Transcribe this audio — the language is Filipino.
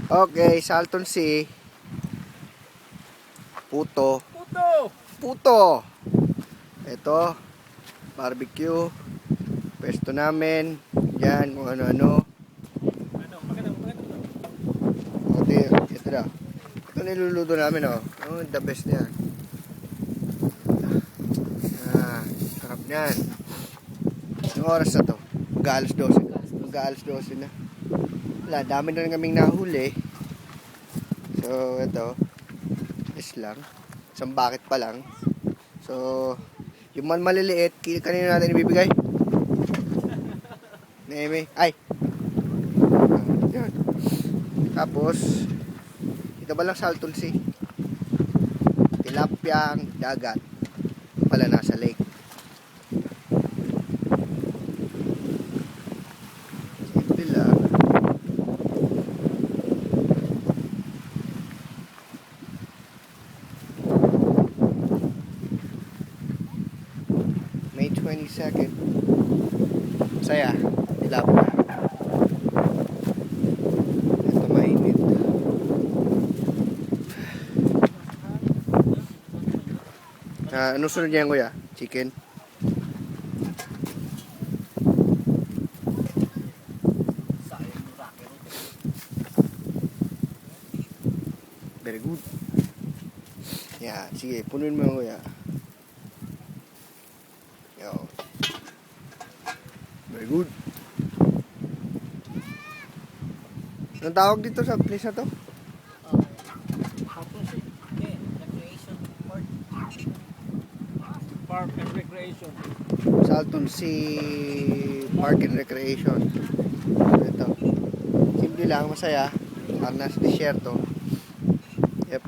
Okay, Salton Sea. Puto. Puto! Puto! Ito, barbecue. Pwesto namin. Yan, kung ano-ano. Ano, maganda. Ito na. Ito niluluto namin, oh. Oh, the best niya. Sarap niyan. Yung oras na to? Mag-aalas 12. Mag-aalas 12 na. Wala, dami na rin kaming nahuli. So, ito. Is lang. Isang bucket pa lang. So, yung man maliliit, kanino natin ibibigay? Neme. Ay! Yan. Tapos, ito ba lang Salton Sea? Tilapyang dagat. Ito pala nasa lake. Simple lang. May 22nd. Saya. Tilapia. Ito mainit. Anong sunod niyan, kuya? Chicken? Very good. Yeah, sige, punuin mo yung kuya. Yo. Very good. Anong tawag dito sa place na to? Park and Recreation. Salton Sea Park and Recreation. Ito. Simple lang, masaya. Parang nasa disyerto. Yep.